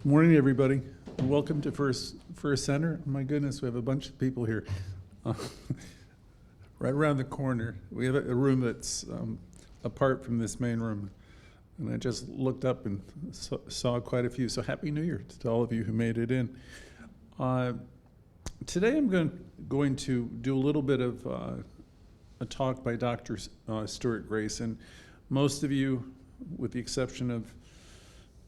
Morning, everybody. Welcome to First Center. My goodness, we have a bunch of people here. Uh, right around the corner, we have a room that's apart from this main room. And I just looked up and saw quite a few. So Happy New Year to all of you who made it in. Today I'm going to do a little bit of a talk by Dr. Stuart Grayson. Most of you, with the exception of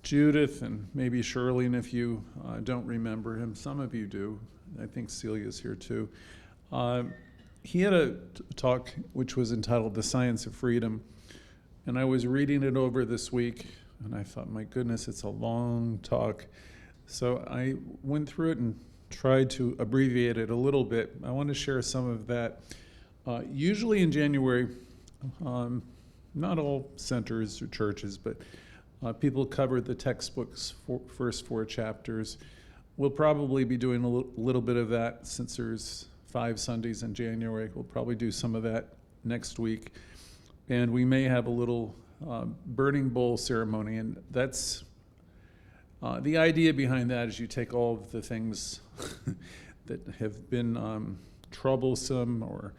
Judith and maybe Shirley, and if you don't remember him, some of you do. I think Celia's here too. He had a talk which was entitled The Science of Freedom, and I was reading it over this week, and I thought, my goodness, it's a long talk. So I went through it and tried to abbreviate it a little bit. I want to share some of that. Usually in January, not all centers or churches, but people covered the textbook's first 4 chapters. We'll probably be doing a little bit of that since there's 5 Sundays in January. We'll probably do some of that next week. And we may have a little burning bowl ceremony. And that's the idea behind that is you take all of the things that have been troublesome or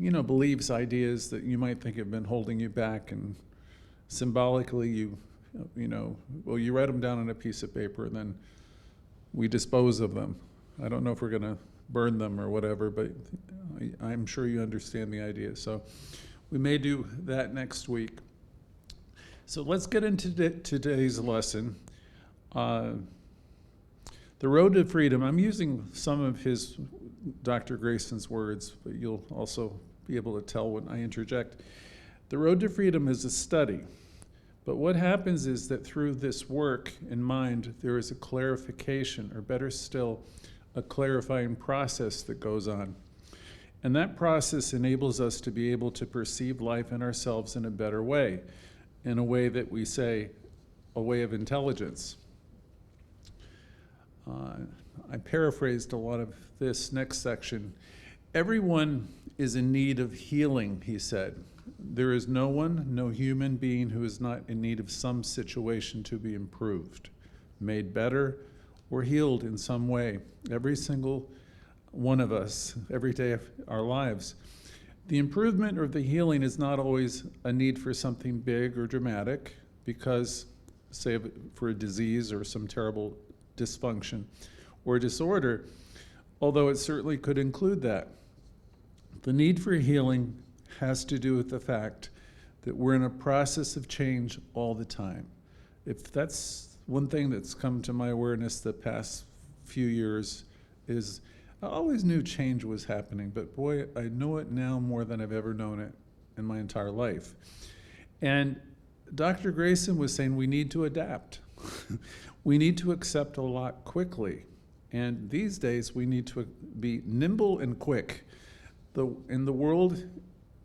beliefs, ideas that you might think have been holding you back, and symbolically, you write them down on a piece of paper, and then we dispose of them. I don't know if we're going to burn them or whatever, but I'm sure you understand the idea. So we may do that next week. So let's get into today's lesson. The road to freedom. I'm using some of Dr. Grayson's words, but you'll also be able to tell when I interject. The road to freedom is a study. But what happens is that through this work in mind, there is a clarification, or better still, a clarifying process that goes on. And that process enables us to be able to perceive life and ourselves in a better way, in a way that we say, a way of intelligence. I paraphrased a lot of this next section. Everyone is in need of healing, he said. There is no human being who is not in need of some situation to be improved, made better, or healed in some way. Every single one of us, every day of our lives. The improvement or the healing is not always a need for something big or dramatic, because, say, for a disease or some terrible dysfunction or disorder, although it certainly could include that. The need for healing has to do with the fact that we're in a process of change all the time. If that's one thing that's come to my awareness the past few years, is I always knew change was happening, but boy, I know it now more than I've ever known it in my entire life. And Dr. Grayson was saying we need to adapt. We need to accept a lot quickly. And these days we need to be nimble and quick. In the world,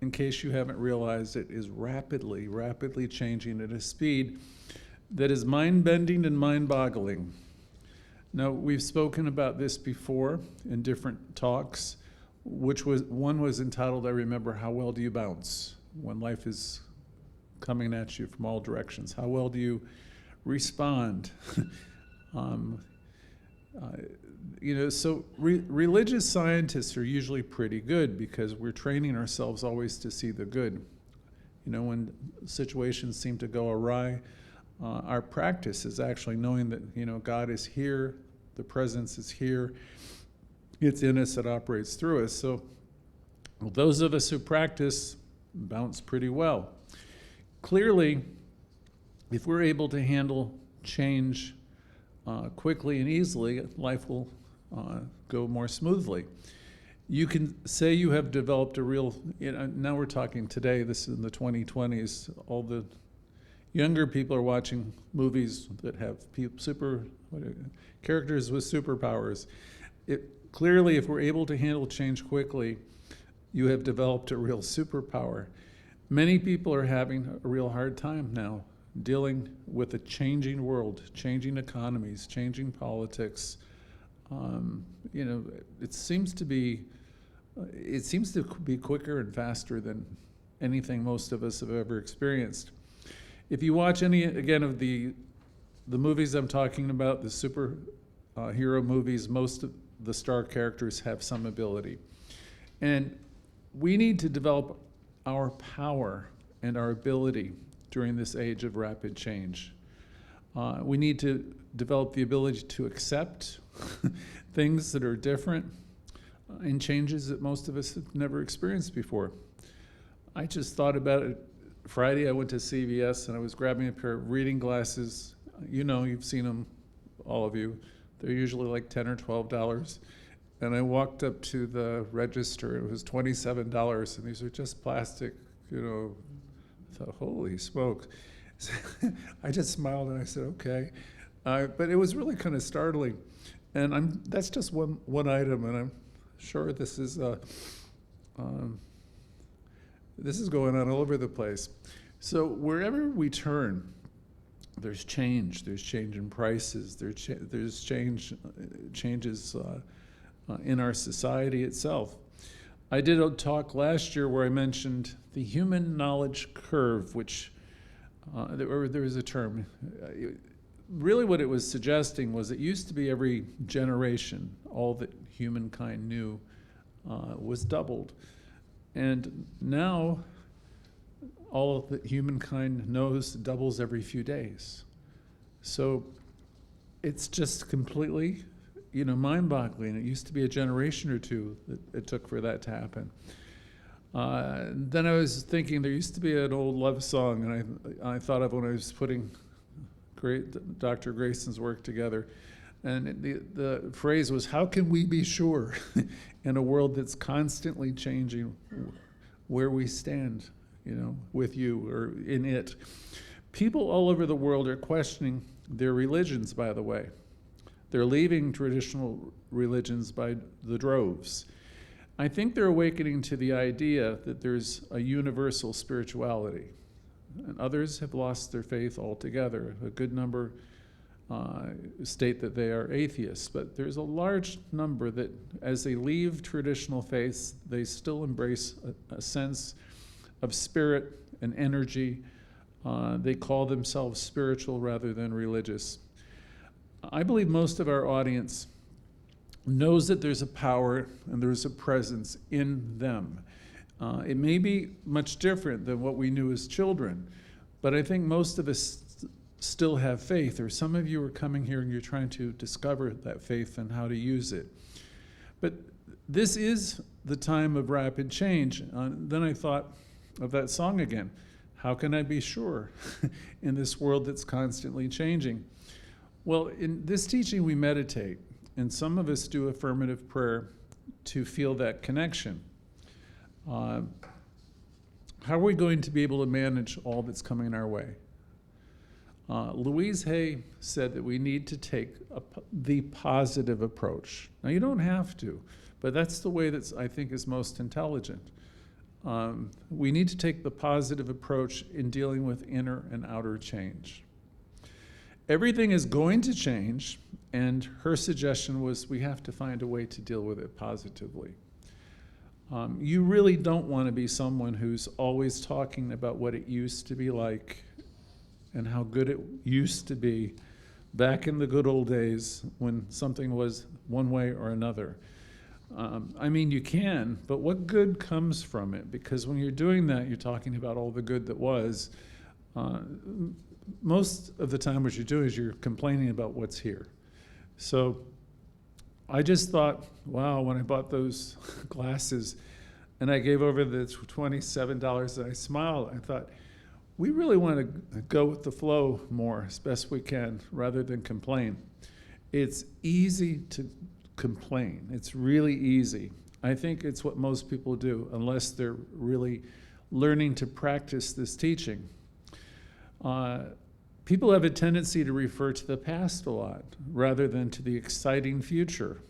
in case you haven't realized it, is rapidly changing at a speed that is mind-bending and mind-boggling. Now, we've spoken about this before in different talks, one was entitled, I remember, How Well Do You Bounce? When life is coming at you from all directions. How well do you respond? Religious scientists are usually pretty good because we're training ourselves always to see the good. When situations seem to go awry, our practice is actually knowing that, God is here, the presence is here, it's in us, it operates through us. So those of us who practice bounce pretty well. Clearly, if we're able to handle change quickly and easily, life will go more smoothly. You can say you have developed a real, now we're talking today, this is in the 2020s, all the younger people are watching movies that have characters with superpowers. Clearly, if we're able to handle change quickly, you have developed a real superpower. Many people are having a real hard time now dealing with a changing world, changing economies, changing politics. It seems to be quicker and faster than anything most of us have ever experienced. If you watch any, again, of the the movies I'm talking about, the super hero movies, most of the star characters have some ability. And we need to develop our power and our ability during this age of rapid change. We need to develop the ability to accept things that are different and changes that most of us have never experienced before. I just thought about it. Friday I went to CVS and I was grabbing a pair of reading glasses. You know, you've seen them, all of you. They're usually like $10 or $12. And I walked up to the register, it was $27, and these are just plastic, you know. I thought, holy smoke. I just smiled and I said, okay. But it was really kind of startling. And that's just one item, and I'm sure this is going on all over the place. So wherever we turn, there's change. There's change in prices. There's changes in our society itself. I did a talk last year where I mentioned the human knowledge curve, which there was a term. Really what it was suggesting was it used to be every generation, all that humankind knew was doubled. And now all that humankind knows doubles every few days. So it's just completely, mind-boggling. It used to be a generation or two that it took for that to happen. Then I was thinking there used to be an old love song, and I thought of when I was putting Dr. Grayson's work together. And the phrase was, how can we be sure in a world that's constantly changing where we stand, with you or in it? People all over the world are questioning their religions, by the way. They're leaving traditional religions by the droves. I think they're awakening to the idea that there's a universal spirituality. And others have lost their faith altogether. A good number state that they are atheists, but there's a large number that as they leave traditional faiths, they still embrace a sense of spirit and energy. They call themselves spiritual rather than religious. I believe most of our audience knows that there's a power and there's a presence in them. It may be much different than what we knew as children, but I think most of us still have faith, or some of you are coming here and you're trying to discover that faith and how to use it. But this is the time of rapid change. Then I thought of that song again. How can I be sure in this world that's constantly changing? Well, in this teaching we meditate, and some of us do affirmative prayer to feel that connection. How are we going to be able to manage all that's coming our way? Louise Hay said that we need to take the positive approach. Now, you don't have to, but that's the way that I think is most intelligent. We need to take the positive approach in dealing with inner and outer change. Everything is going to change, and her suggestion was we have to find a way to deal with it positively. You really don't want to be someone who's always talking about what it used to be like and how good it used to be back in the good old days when something was one way or another. You can, but what good comes from it? Because when you're doing that, you're talking about all the good that was. Most of the time what you do is you're complaining about what's here. So I just thought, wow, when I bought those glasses and I gave over the $27 and I smiled, I thought, we really want to go with the flow more as best we can rather than complain. It's easy to complain. It's really easy. I think it's what most people do unless they're really learning to practice this teaching. People have a tendency to refer to the past a lot rather than to the exciting future.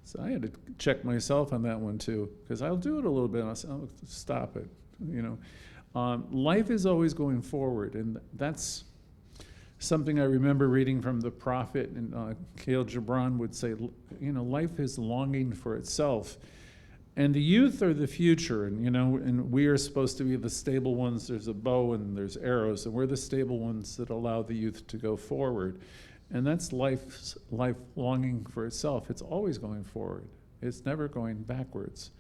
So I had to check myself on that one too, because I'll do it a little bit and I'll say, oh, stop it, Life is always going forward, and that's something I remember reading from the prophet, and Khalil Gibran would say, life is longing for itself. And the youth are the future, and and we are supposed to be the stable ones. There's a bow and there's arrows, and we're the stable ones that allow the youth to go forward. And that's life longing for itself. It's always going forward. It's never going backwards.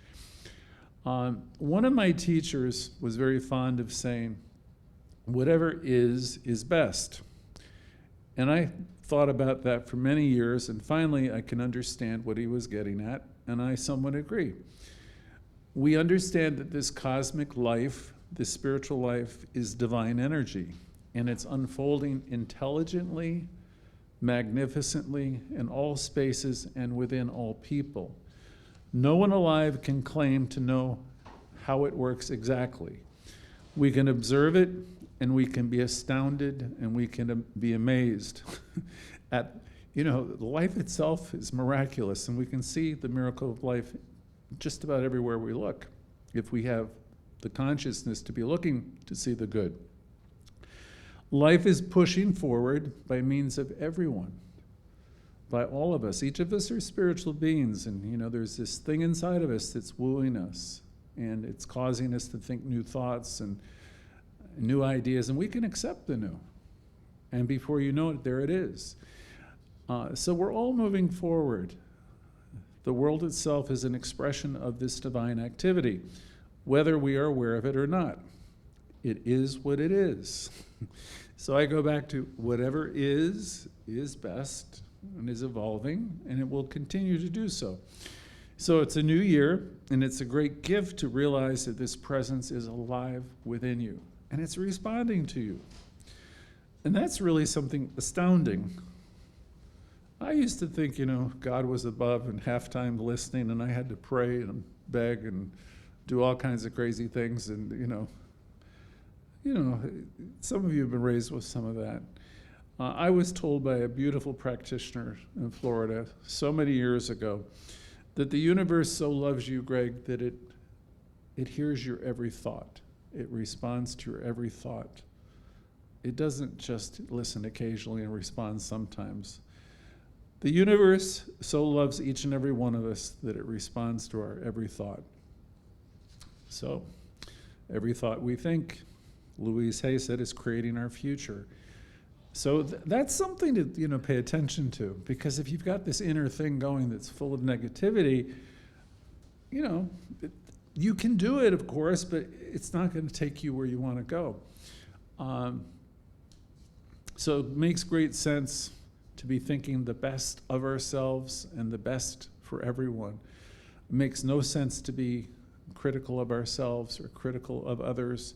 One of my teachers was very fond of saying, whatever is best. And I thought about that for many years, and finally I can understand what he was getting at, and I somewhat agree. We understand that this cosmic life, this spiritual life, is divine energy, and it's unfolding intelligently, magnificently, in all spaces and within all people. No one alive can claim to know how it works exactly. We can observe it, and we can be astounded, and we can be amazed at, life itself is miraculous, and we can see the miracle of life just about everywhere we look, if we have the consciousness to be looking to see the good. Life is pushing forward by means of everyone, by all of us. Each of us are spiritual beings, and there's this thing inside of us that's wooing us, and it's causing us to think new thoughts and new ideas, and we can accept the new. And before you know it, there it is. So we're all moving forward. The world itself is an expression of this divine activity, whether we are aware of it or not. It is what it is. So I go back to whatever is best and is evolving, and it will continue to do so. So it's a new year, and it's a great gift to realize that this presence is alive within you, and it's responding to you. And that's really something astounding. I used to think, God was above and half-time listening, and I had to pray and beg and do all kinds of crazy things, and some of you have been raised with some of that. I was told by a beautiful practitioner in Florida so many years ago that the universe so loves you, Greg, that it hears your every thought. It responds to your every thought. It doesn't just listen occasionally and respond sometimes. The universe so loves each and every one of us that it responds to our every thought. So, every thought we think, Louise Hay said, is creating our future. So that's something to pay attention to, because if you've got this inner thing going that's full of negativity, you can do it, of course, but it's not going to take you where you want to go. So it makes great sense to be thinking the best of ourselves and the best for everyone. It makes no sense to be critical of ourselves or critical of others.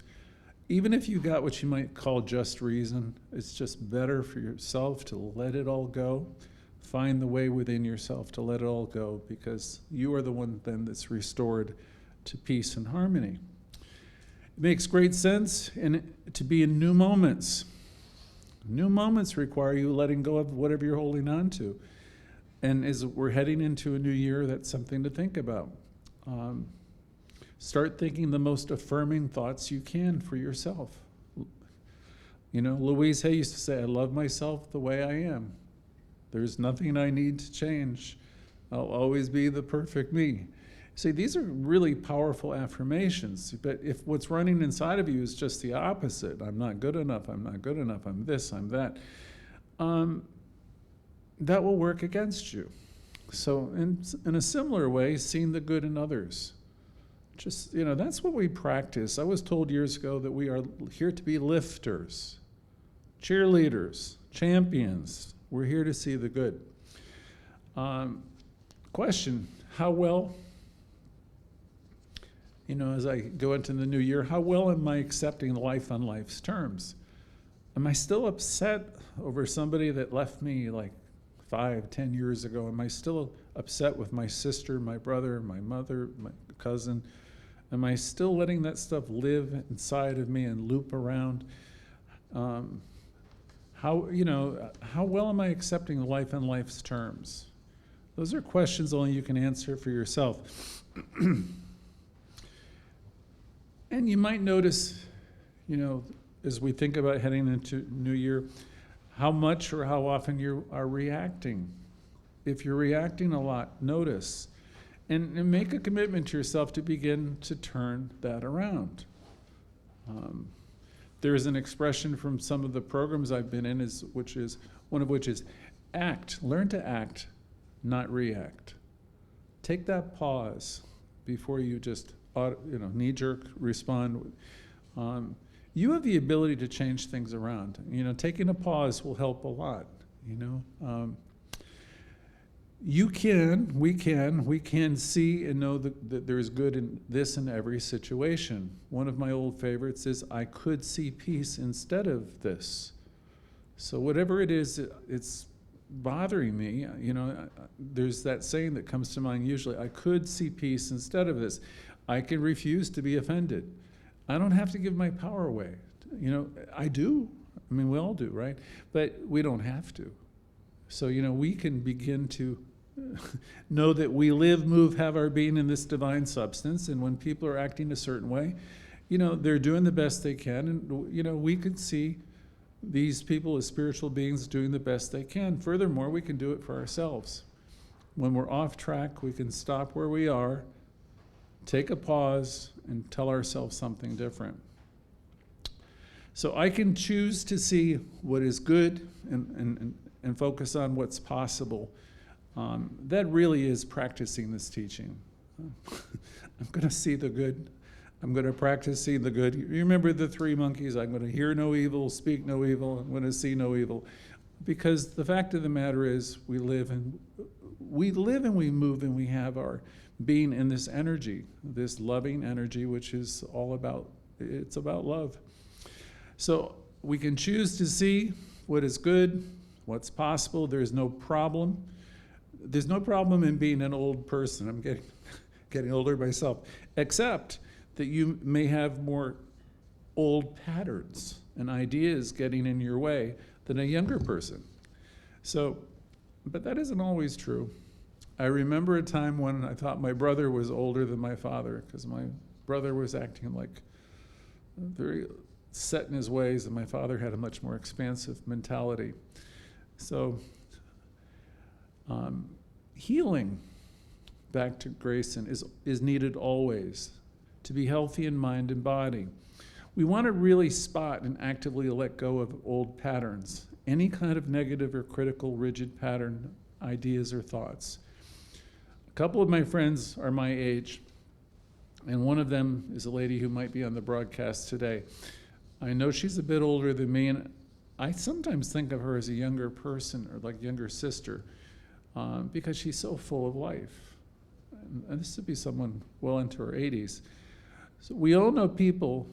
Even if you got what you might call just reason, it's just better for yourself to let it all go. Find the way within yourself to let it all go, because you are the one then that's restored to peace and harmony. It makes great sense to be in new moments. New moments require you letting go of whatever you're holding on to. And as we're heading into a new year, that's something to think about. Start thinking the most affirming thoughts you can for yourself. Louise Hay used to say, I love myself the way I am. There's nothing I need to change. I'll always be the perfect me. See, these are really powerful affirmations, but if what's running inside of you is just the opposite, I'm not good enough, I'm not good enough, I'm this, I'm that, that will work against you. So in a similar way, seeing the good in others. Just, that's what we practice. I was told years ago that we are here to be lifters, cheerleaders, champions. We're here to see the good. Question, how well, as I go into the new year, how well am I accepting life on life's terms? Am I still upset over somebody that left me like 5-10 years ago? Am I still upset with my sister, my brother, my mother, my cousin? Am I still letting that stuff live inside of me and loop around? How well am I accepting life on life's terms? Those are questions only you can answer for yourself. And you might notice, as we think about heading into New Year, how much or how often you are reacting. If you're reacting a lot, notice. and make a commitment to yourself to begin to turn that around. There is an expression from some of the programs I've been in, one of which is act. Learn to act, not react. Take that pause before you just knee-jerk respond. You have the ability to change things around. Taking a pause will help a lot. We can see and know that there is good in this in every situation. One of my old favorites is, I could see peace instead of this. So whatever it is, it's bothering me. There's that saying that comes to mind usually, I could see peace instead of this. I can refuse to be offended. I don't have to give my power away. I do. I mean, we all do, right? But we don't have to. So, we can begin to know that we live, move, have our being in this divine substance, and when people are acting a certain way, they're doing the best they can, and we could see these people as spiritual beings doing the best they can. Furthermore, we can do it for ourselves. When we're off track, we can stop where we are, take a pause, and tell ourselves something different. So I can choose to see what is good and focus on what's possible. That really is practicing this teaching. I'm going to see the good. I'm going to practice seeing the good. You remember the three monkeys? I'm going to hear no evil, speak no evil, I'm going to see no evil. Because the fact of the matter is, we live and we move and we have our being in this energy, this loving energy, which is it's about love. So we can choose to see what is good, what's possible. There's no problem. There's no problem in being an old person. I'm getting older myself, except that you may have more old patterns and ideas getting in your way than a younger person. So, but that isn't always true. I remember a time when I thought my brother was older than my father, because my brother was acting like very set in his ways, and my father had a much more expansive mentality. So, healing, back to Grayson, is needed always to be healthy in mind and body. We want to really spot and actively let go of old patterns, any kind of negative or critical, rigid pattern, ideas or thoughts. A couple of my friends are my age, and one of them is a lady who might be on the broadcast today. I know she's a bit older than me, and I sometimes think of her as a younger person, or like younger sister, because she's so full of life. And this would be someone well into her 80s. So we all know people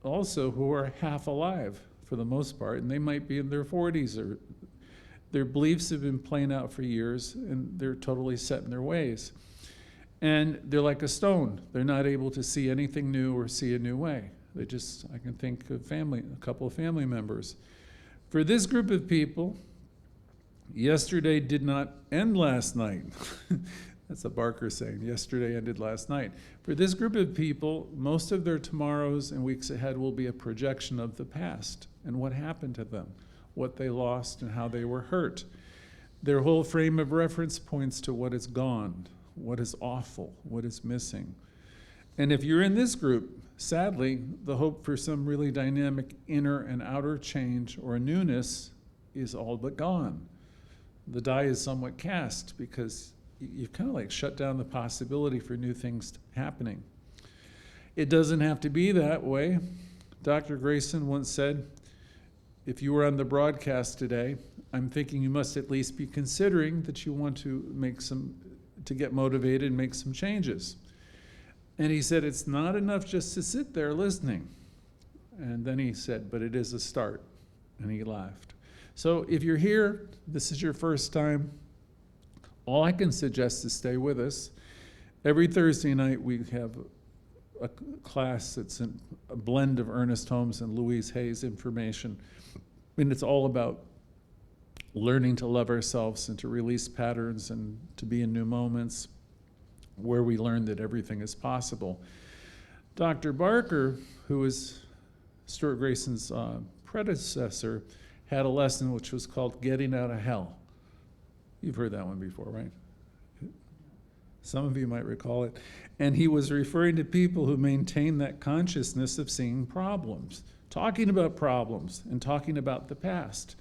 also who are half alive for the most part, and they might be in their 40s, or their beliefs have been playing out for years, and they're totally set in their ways. And they're like a stone. They're not able to see anything new or see a new way. I can think of a couple of family members. For this group of people, yesterday did not end last night. That's a Barker saying, yesterday ended last night. For this group of people, most of their tomorrows and weeks ahead will be a projection of the past and what happened to them, what they lost and how they were hurt. Their whole frame of reference points to what is gone, what is awful, what is missing. And if you're in this group, sadly, the hope for some really dynamic inner and outer change or newness is all but gone. The die is somewhat cast because you've kind of like shut down the possibility for new things happening. It doesn't have to be that way. Dr. Grayson once said, if you were on the broadcast today, I'm thinking you must at least be considering that you want to get motivated and make some changes. And he said, it's not enough just to sit there listening. And then he said, but it is a start. And he laughed. So if you're here, this is your first time, all I can suggest is stay with us. Every Thursday night we have a class that's a blend of Ernest Holmes and Louise Hay's information. And it's all about learning to love ourselves and to release patterns and to be in new moments where we learn that everything is possible. Dr. Barker, who is Stuart Grayson's predecessor, had a lesson which was called Getting Out of Hell. You've heard that one before, right? Some of you might recall it. And he was referring to people who maintain that consciousness of seeing problems, talking about problems, and talking about the past.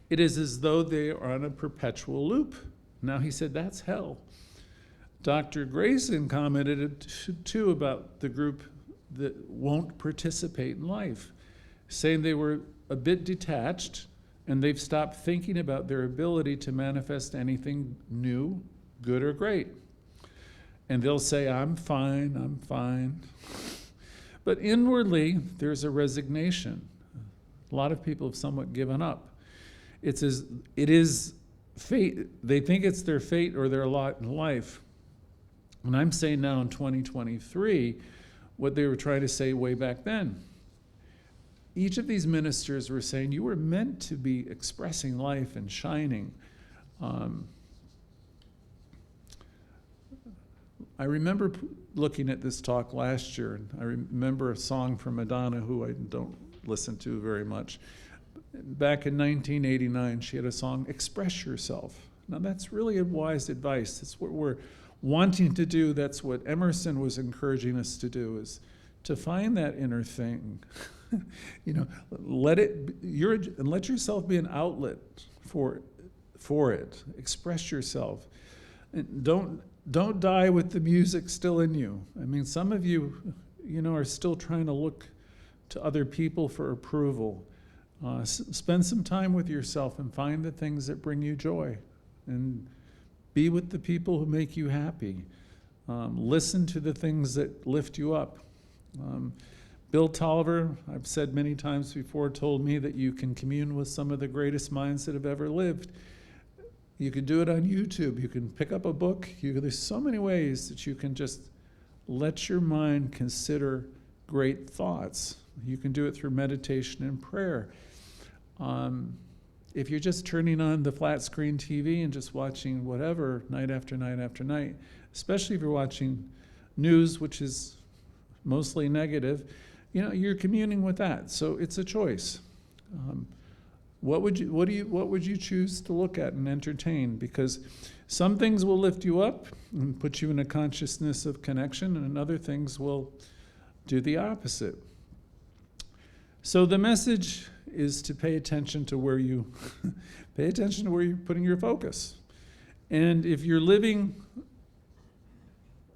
It is as though they are on a perpetual loop. Now he said, that's hell. Dr. Grayson commented too about the group that won't participate in life, saying they were a bit detached and they've stopped thinking about their ability to manifest anything new, good, or great. And they'll say, I'm fine, I'm fine. But inwardly, there's a resignation. A lot of people have somewhat given up. It is fate. They think it's their fate or their lot in life. And I'm saying now in 2023, what they were trying to say way back then. Each of these ministers were saying, you were meant to be expressing life and shining. I remember looking at this talk last year, and I remember a song from Madonna, who I don't listen to very much. Back in 1989, she had a song, Express Yourself. Now that's really a wise advice. That's what we're wanting to do. That's what Emerson was encouraging us to do, is to find that inner thing. Let yourself be an outlet for it. Express yourself. And don't die with the music still in you. I mean, some of you, are still trying to look to other people for approval. Spend some time with yourself and find the things that bring you joy, and be with the people who make you happy. Listen to the things that lift you up. Bill Tolliver, I've said many times before, told me that you can commune with some of the greatest minds that have ever lived. You can do it on YouTube. You can pick up a book. There's so many ways that you can just let your mind consider great thoughts. You can do it through meditation and prayer. If you're just turning on the flat screen TV and just watching whatever night after night after night, especially if you're watching news, which is mostly negative, you're communing with that. So it's a choice. What would you choose to look at and entertain? Because some things will lift you up and put you in a consciousness of connection, and other things will do the opposite. So the message is to pay attention to where you're putting your focus. And if you're living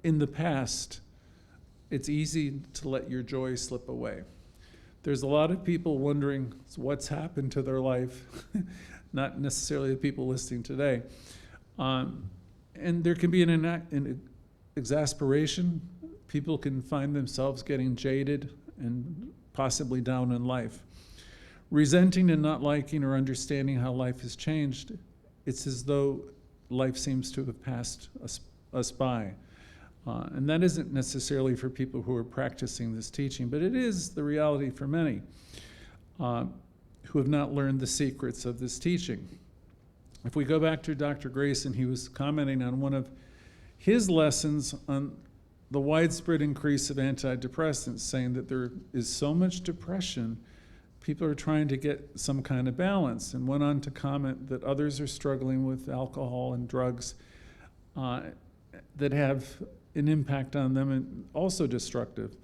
in the past, it's easy to let your joy slip away. There's a lot of people wondering what's happened to their life, not necessarily the people listening today. And there can be an exasperation. People can find themselves getting jaded and possibly down in life. Resenting and not liking or understanding how life has changed, it's as though life seems to have passed us by. And that isn't necessarily for people who are practicing this teaching, but it is the reality for many who have not learned the secrets of this teaching. If we go back to Dr. Grayson, he was commenting on one of his lessons on the widespread increase of antidepressants, saying that there is so much depression, people are trying to get some kind of balance, and went on to comment that others are struggling with alcohol and drugs that have an impact on them, and also destructive.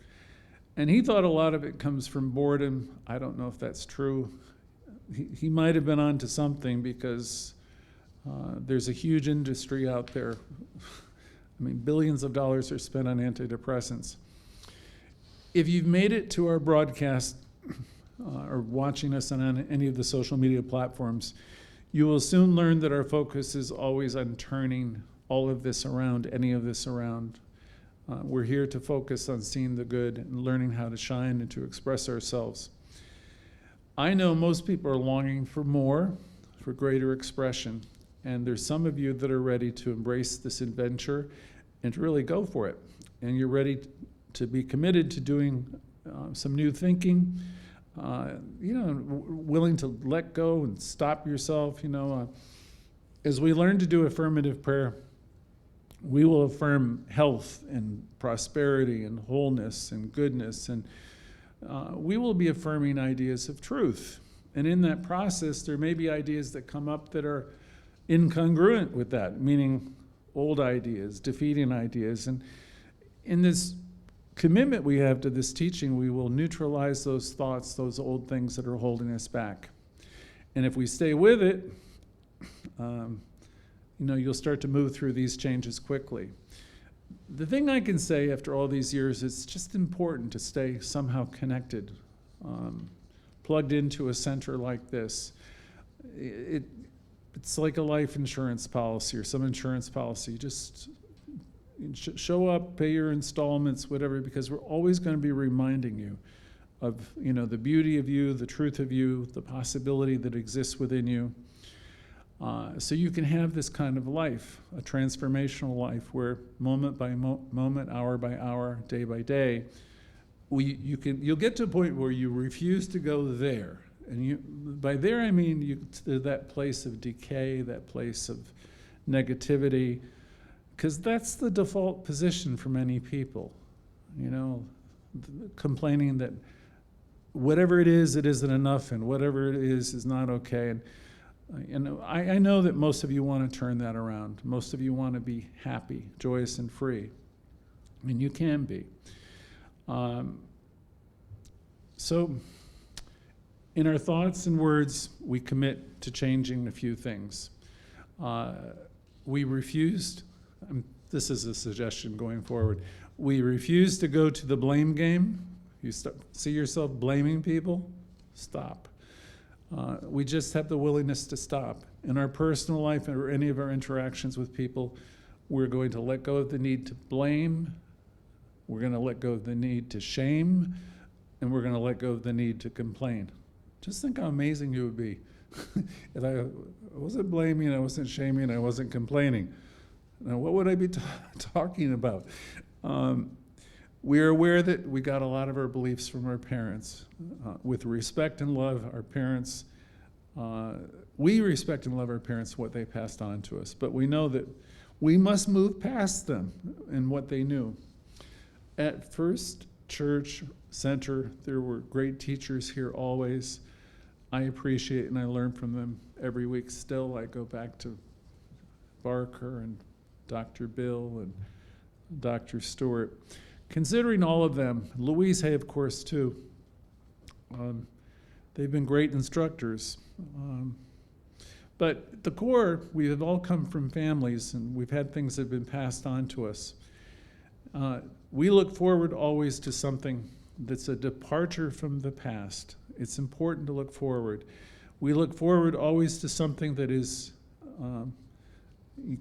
And he thought a lot of it comes from boredom. I don't know if that's true. He might have been onto something, because there's a huge industry out there. I mean, billions of dollars are spent on antidepressants. If you've made it to our broadcast or watching us on any of the social media platforms, you will soon learn that our focus is always on turning all of this around, any of this around. We're here to focus on seeing the good and learning how to shine and to express ourselves. I know most people are longing for more, for greater expression, and there's some of you that are ready to embrace this adventure and to really go for it. And you're ready to be committed to doing some new thinking, willing to let go and stop yourself. As we learn to do affirmative prayer, we will affirm health and prosperity and wholeness and goodness, and we will be affirming ideas of truth. And in that process, there may be ideas that come up that are incongruent with that, meaning old ideas, defeating ideas. And in this commitment we have to this teaching, we will neutralize those thoughts, those old things that are holding us back. And if we stay with it, you'll start to move through these changes quickly. The thing I can say after all these years, it's just important to stay somehow connected, plugged into a center like this. It's like a life insurance policy or some insurance policy. Just show up, pay your installments, whatever, because we're always going to be reminding you of the beauty of you, the truth of you, the possibility that exists within you. So you can have this kind of life, a transformational life, where moment by moment, hour by hour, day by day, you'll get to a point where you refuse to go there. And by there I mean to that place of decay, that place of negativity, because that's the default position for many people. Complaining that whatever it isn't enough, and whatever it is not okay. And I know that most of you want to turn that around. Most of you want to be happy, joyous, and free. And you can be. So in our thoughts and words, we commit to changing a few things. We refused, this is a suggestion going forward, we refuse to go to the blame game. You see yourself blaming people? Stop. We just have the willingness to stop. In our personal life or any of our interactions with people, we're going to let go of the need to blame, we're going to let go of the need to shame, and we're going to let go of the need to complain. Just think how amazing you would be if I wasn't blaming, I wasn't shaming, I wasn't complaining. Now, what would I be talking about? We are aware that we got a lot of our beliefs from our parents. With respect and love, our parents, we respect and love our parents, what they passed on to us. But we know that we must move past them and what they knew. At First Church Center, there were great teachers here always. I appreciate and I learn from them every week. Still, I go back to Barker and Dr. Bill and Dr. Stuart. Considering all of them, Louise Hay, of course, too, they've been great instructors. But at the core, we have all come from families, and we've had things that have been passed on to us. We look forward always to something that's a departure from the past. It's important to look forward. We look forward always to something that is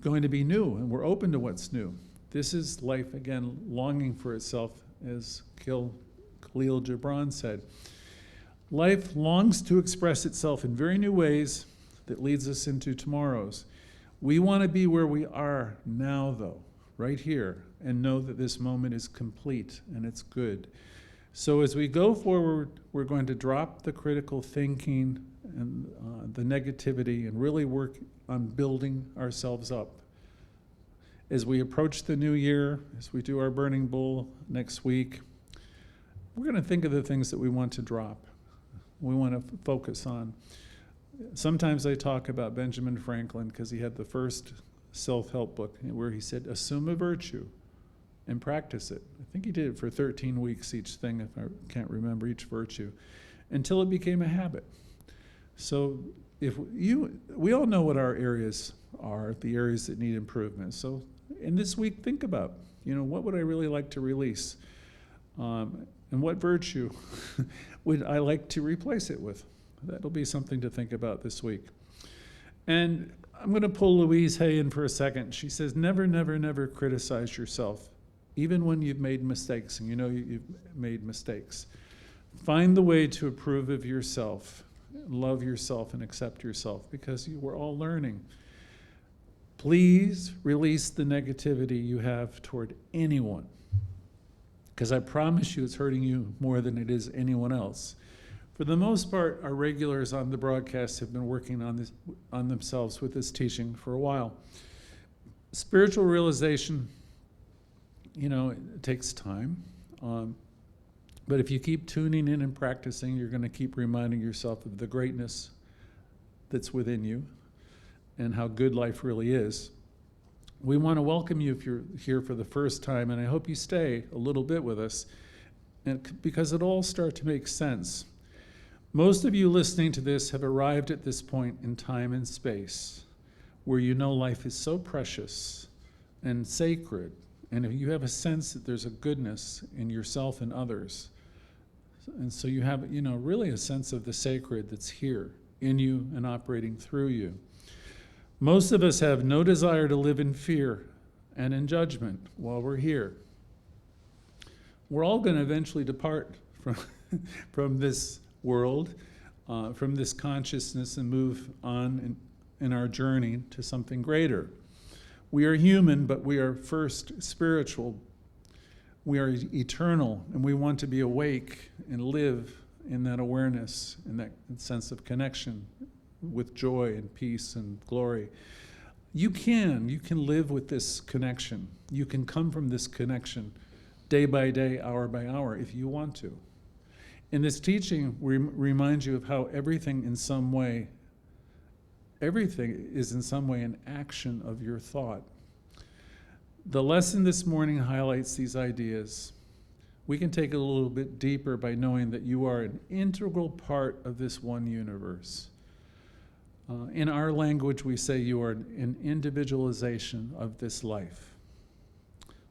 going to be new, and we're open to what's new. This is life, again, longing for itself, as Khalil Gibran said. Life longs to express itself in very new ways that leads us into tomorrows. We want to be where we are now, though, right here, and know that this moment is complete and it's good. So as we go forward, we're going to drop the critical thinking and the negativity and really work on building ourselves up. As we approach the new year, as we do our burning bull next week, we're going to think of the things that we want to drop, we want to focus on. Sometimes I talk about Benjamin Franklin because he had the first self-help book where he said, assume a virtue and practice it. I think he did it for 13 weeks, each thing, if I can't remember, each virtue, until it became a habit. So we all know what our areas are, the areas that need improvement. So in this week, think about, what would I really like to release? And what virtue would I like to replace it with? That'll be something to think about this week. And I'm going to pull Louise Hay in for a second. She says, never, never, never criticize yourself, even when you've made mistakes, and you've made mistakes. Find the way to approve of yourself, love yourself, and accept yourself, because we're all learning. Please release the negativity you have toward anyone, because I promise you it's hurting you more than it is anyone else. For the most part, our regulars on the broadcast have been working on themselves with this teaching for a while. Spiritual realization, it takes time. But if you keep tuning in and practicing, you're going to keep reminding yourself of the greatness that's within you and how good life really is. We want to welcome you if you're here for the first time, and I hope you stay a little bit with us, because it all starts to make sense. Most of you listening to this have arrived at this point in time and space where you know life is so precious and sacred, and if you have a sense that there's a goodness in yourself and others, and so you have, really a sense of the sacred that's here in you and operating through you. Most of us have no desire to live in fear and in judgment while we're here. We're all going to eventually depart from this world, from this consciousness, and move on in our journey to something greater. We are human, but we are first spiritual. We are eternal, and we want to be awake and live in that awareness, in that sense of connection with joy and peace and glory. You can live with this connection. You can come from this connection day by day, hour by hour, if you want to. In this teaching, we remind you of how everything is in some way an action of your thought. The lesson this morning highlights these ideas. We can take it a little bit deeper by knowing that you are an integral part of this one universe. In our language, we say you are an individualization of this life.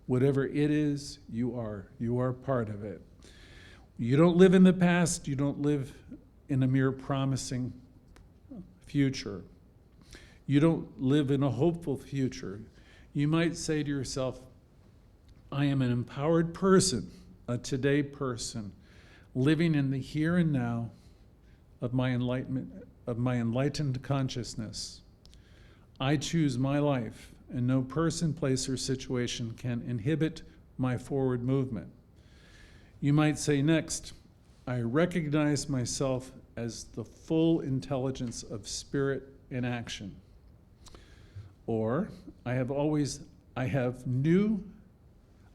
Whatever it is, you are part of it. You don't live in the past, you don't live in a mere promising future. You don't live in a hopeful future. You might say to yourself, I am an empowered person, a today person, living in the here and now of my enlightened consciousness. I choose my life, and no person, place, or situation can inhibit my forward movement. You might say next, I recognize myself as the full intelligence of spirit in action. Or, I always have new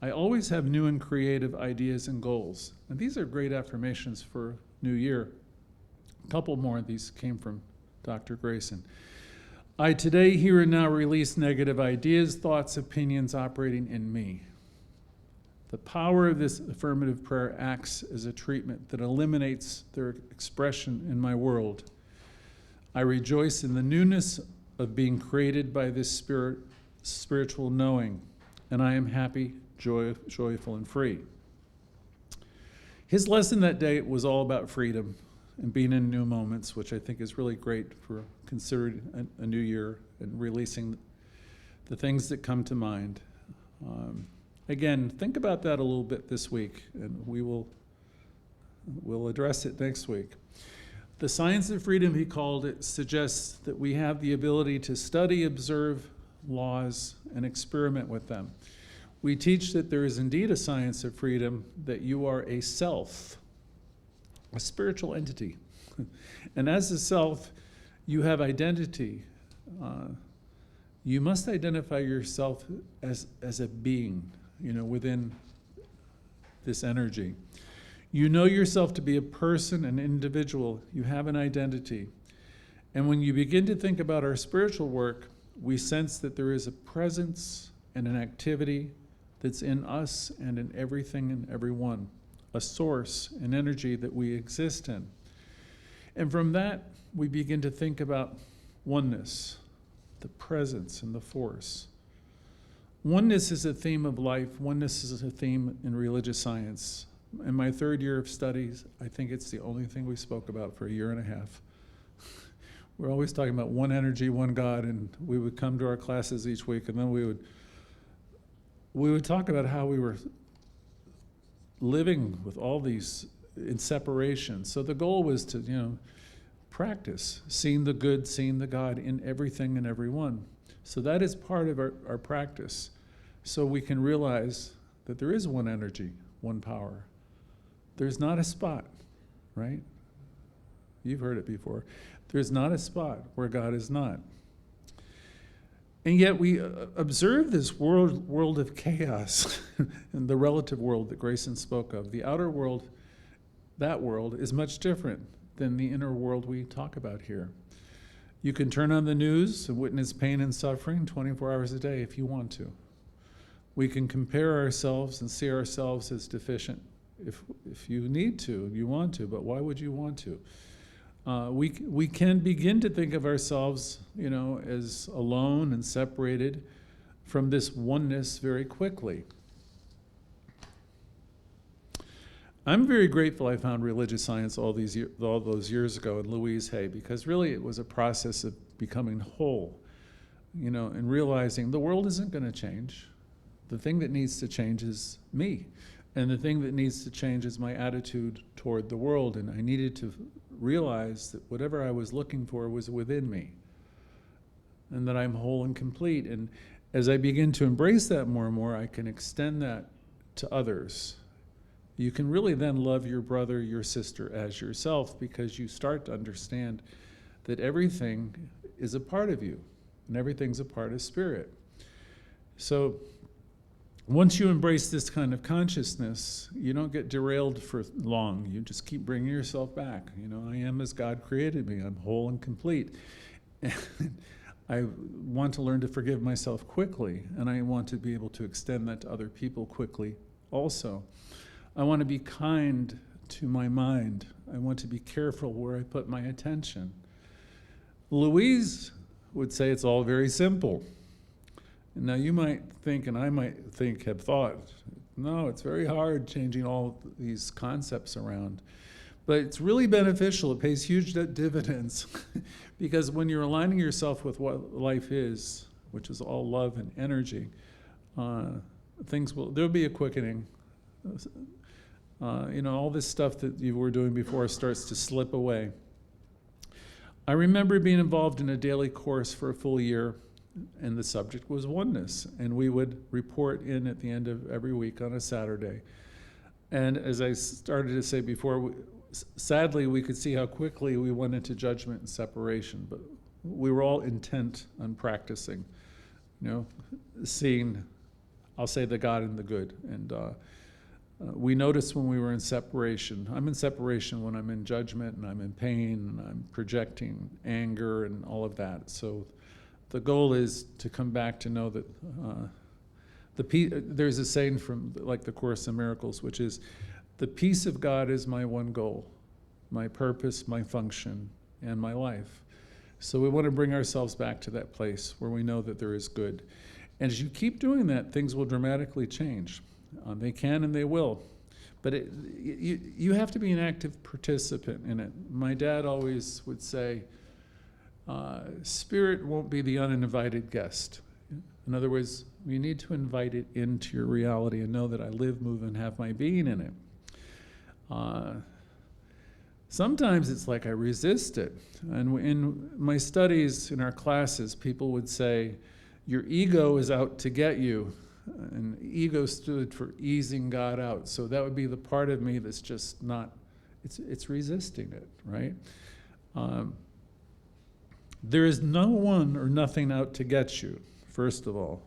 and creative ideas and goals. And these are great affirmations for New Year. A couple more of these came from Dr. Grayson. I today, here and now, release negative ideas, thoughts, opinions operating in me. The power of this affirmative prayer acts as a treatment that eliminates their expression in my world. I rejoice in the newness of being created by this spiritual knowing, and I am happy, joyful, and free. His lesson that day was all about freedom and being in new moments, which I think is really great for considering a new year and releasing the things that come to mind. Again, think about that a little bit this week, and we'll address it next week. The science of freedom, he called it, suggests that we have the ability to study, observe laws, and experiment with them. We teach that there is indeed a science of freedom, that you are a self, a spiritual entity. And as a self, you have identity. You must identify yourself as a being, within this energy. You know yourself to be a person, an individual. You have an identity. And when you begin to think about our spiritual work, we sense that there is a presence and an activity that's in us and in everything and everyone, a source, an energy that we exist in. And from that, we begin to think about oneness, the presence and the force. Oneness is a theme of life. Oneness is a theme in religious science. In my third year of studies, I think it's the only thing we spoke about for a year and a half. We're always talking about one energy, one God, and we would come to our classes each week, and then we would talk about how we were living with all these in separation. So the goal was to, practice seeing the good, seeing the God in everything and everyone. So that is part of our practice. So we can realize that there is one energy, one power. There's not a spot, right? You've heard it before. There's not a spot where God is not. And yet we observe this world of chaos, and the relative world that Grayson spoke of. The outer world, that world, is much different than the inner world we talk about here. You can turn on the news and witness pain and suffering 24 hours a day if you want to. We can compare ourselves and see ourselves as deficient if you need to, you want to, but why would you want to? We can begin to think of ourselves, as alone and separated from this oneness very quickly. I'm very grateful I found religious science all those years ago in Louise Hay, because really it was a process of becoming whole, and realizing the world isn't going to change. The thing that needs to change is me. And the thing that needs to change is my attitude toward the world. And I needed to realize that whatever I was looking for was within me, and that I'm whole and complete. And as I begin to embrace that more and more, I can extend that to others. You can really then love your brother, your sister as yourself, because you start to understand that everything is a part of you, and everything's a part of spirit. So once you embrace this kind of consciousness, you don't get derailed for long. You just keep bringing yourself back. I am as God created me. I'm whole and complete. And I want to learn to forgive myself quickly, and I want to be able to extend that to other people quickly also. I want to be kind to my mind. I want to be careful where I put my attention. Louise would say it's all very simple. Now you might think, and I might think, have thought, no, it's very hard changing all these concepts around. But it's really beneficial. It pays huge dividends because when you're aligning yourself with what life is, which is all love and energy, there'll be a quickening. All this stuff that you were doing before starts to slip away. I remember being involved in a daily course for a full year, and the subject was oneness, and we would report in at the end of every week on a Saturday. And as I started to say before, sadly we could see how quickly we went into judgment and separation, but we were all intent on practicing, seeing, I'll say, the God and the good. And we noticed when we were in separation. I'm in separation when I'm in judgment and I'm in pain and I'm projecting anger and all of that. So the goal is to come back to know that there's a saying from the Course in Miracles, which is, the peace of God is my one goal, my purpose, my function, and my life. So we want to bring ourselves back to that place where we know that there is good. And as you keep doing that, things will dramatically change. They can and they will. But you have to be an active participant in it. My dad always would say, spirit won't be the uninvited guest. In other words, you need to invite it into your reality and know that I live, move, and have my being in it. Sometimes it's like I resist it. And in my studies, in our classes, people would say, your ego is out to get you. And ego stood for easing God out. So that would be the part of me that's just not, it's resisting it, right? There is no one or nothing out to get you, first of all.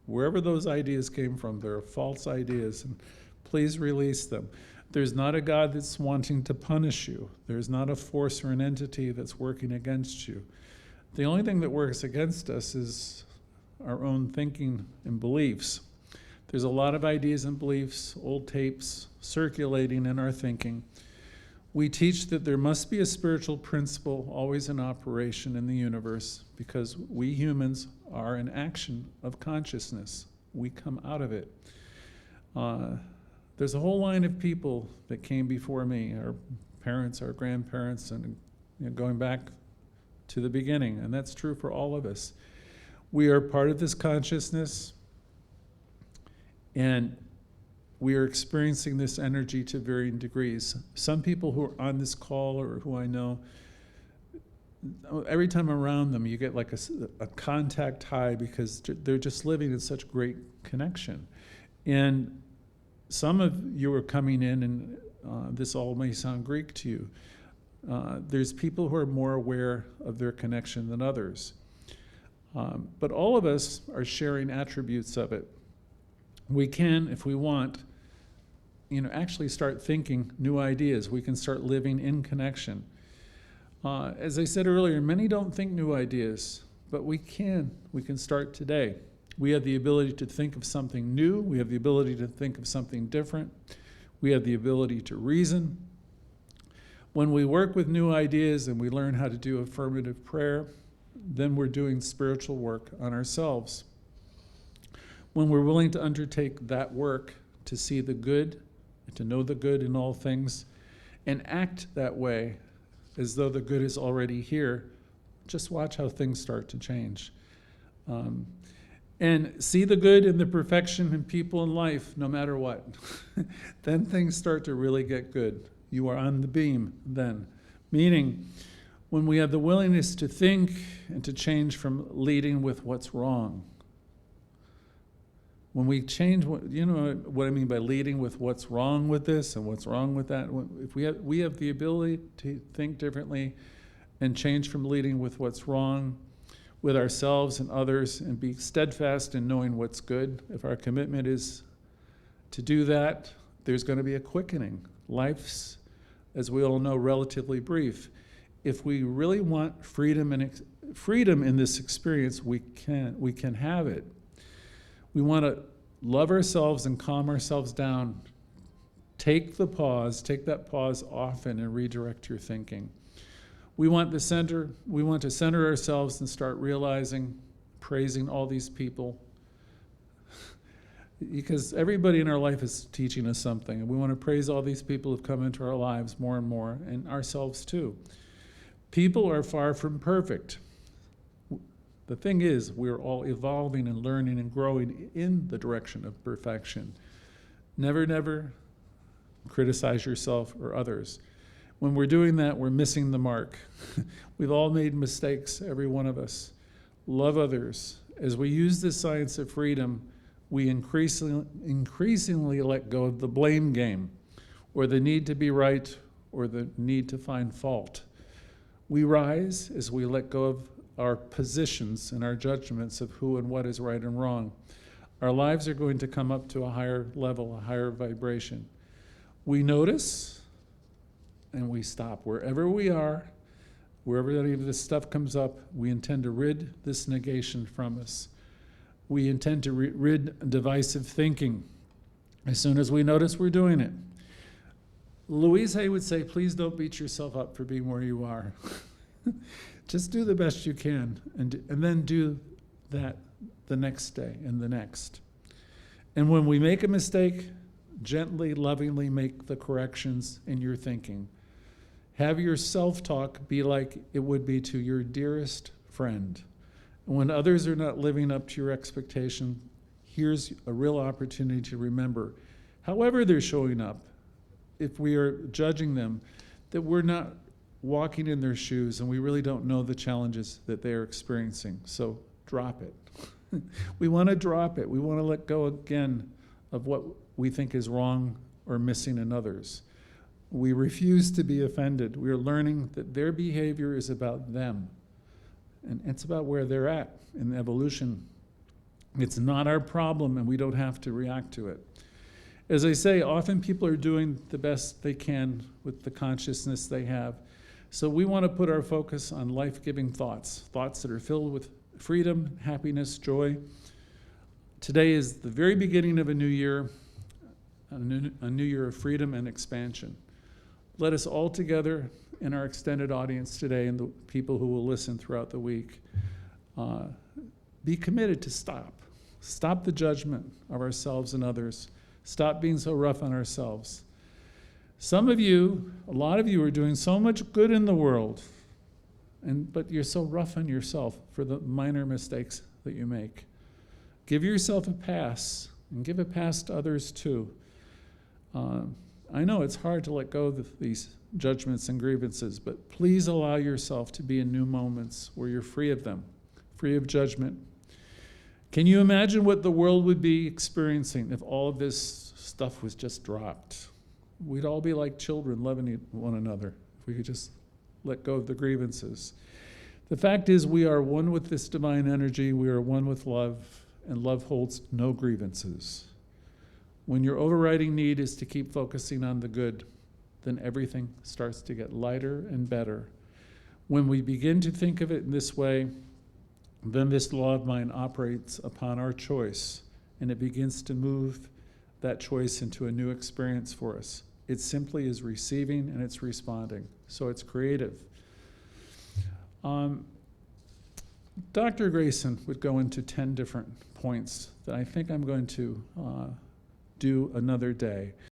Wherever those ideas came from, they're false ideas, and please release them. There's not a God that's wanting to punish you. There's not a force or an entity that's working against you. The only thing that works against us is our own thinking and beliefs. There's a lot of ideas and beliefs, old tapes, circulating in our thinking. We teach that there must be a spiritual principle always in operation in the universe, because we humans are an action of consciousness. We come out of it. There's a whole line of people that came before me, our parents, our grandparents, and going back to the beginning, and that's true for all of us. We are part of this consciousness, and we are experiencing this energy to varying degrees. Some people who are on this call or who I know, every time I'm around them, you get like a contact high because they're just living in such great connection. And some of you are coming in, and this all may sound Greek to you. There's people who are more aware of their connection than others. But all of us are sharing attributes of it. We can, if we want, actually start thinking new ideas. We can start living in connection. As I said earlier, many don't think new ideas, but we can. We can start today. We have the ability to think of something new. We have the ability to think of something different. We have the ability to reason. When we work with new ideas and we learn how to do affirmative prayer, then we're doing spiritual work on ourselves. When we're willing to undertake that work to see the good, to know the good in all things, and act that way as though the good is already here, just watch how things start to change. And see the good and the perfection in people in life, no matter what. Then things start to really get good. You are on the beam then. Meaning, when we have the willingness to think and to change from leading with what's wrong. When we change, you know what I mean by leading with what's wrong with this and what's wrong with that. If we have the ability to think differently and change from leading with what's wrong with ourselves and others and be steadfast in knowing what's good. If our commitment is to do that, there's going to be a quickening. Life's, as we all know, relatively brief. If we really want freedom in this experience, we can have it. We want to love ourselves and calm ourselves down. Take that pause often and redirect your thinking. We want to center ourselves and start realizing, praising all these people. Because everybody in our life is teaching us something. And we want to praise all these people who've come into our lives more and more, and ourselves too. People are far from perfect. The thing is, we're all evolving and learning and growing in the direction of perfection. Never criticize yourself or others. When we're doing that, we're missing the mark. We've all made mistakes, every one of us. Love others. As we use this science of freedom, we increasingly let go of the blame game, or the need to be right, or the need to find fault. We rise as we let go of our positions and our judgments of who and what is right and wrong. Our lives are going to come up to a higher level, a higher vibration. We notice and we stop. Wherever we are, wherever any of this stuff comes up, we intend to rid this negation from us. We intend to rid divisive thinking as soon as we notice we're doing it. Louise Hay would say, please don't beat yourself up for being where you are. Just do the best you can, and then do that the next day and the next. And when we make a mistake, gently, lovingly make the corrections in your thinking. Have your self-talk be like it would be to your dearest friend. And when others are not living up to your expectation, here's a real opportunity to remember, however they're showing up, if we are judging them, that we're not walking in their shoes and we really don't know the challenges that they're experiencing. So drop it. We want to drop it. We want to let go again of what we think is wrong or missing in others. We refuse to be offended. We are learning that their behavior is about them. And it's about where they're at in evolution. It's not our problem, and we don't have to react to it. As I say, often people are doing the best they can with the consciousness they have. So we want to put our focus on life-giving thoughts that are filled with freedom, happiness, joy. Today is the very beginning of a new year, a new year of freedom and expansion. Let us all together in our extended audience today and the people who will listen throughout the week be committed to stop the judgment of ourselves and others. Stop being so rough on ourselves. Some of you, a lot of you are doing so much good in the world, but you're so rough on yourself for the minor mistakes that you make. Give yourself a pass, and give a pass to others too. I know it's hard to let go of these judgments and grievances, but please allow yourself to be in new moments where you're free of them, free of judgment. Can you imagine what the world would be experiencing if all of this stuff was just dropped? We'd all be like children loving one another if we could just let go of the grievances. The fact is, we are one with this divine energy. We are one with love, and love holds no grievances. When your overriding need is to keep focusing on the good, then everything starts to get lighter and better. When we begin to think of it in this way, then this law of mind operates upon our choice, and it begins to move that choice into a new experience for us. It simply is receiving and it's responding. So it's creative. Dr. Grayson would go into 10 different points that I think I'm going to do another day.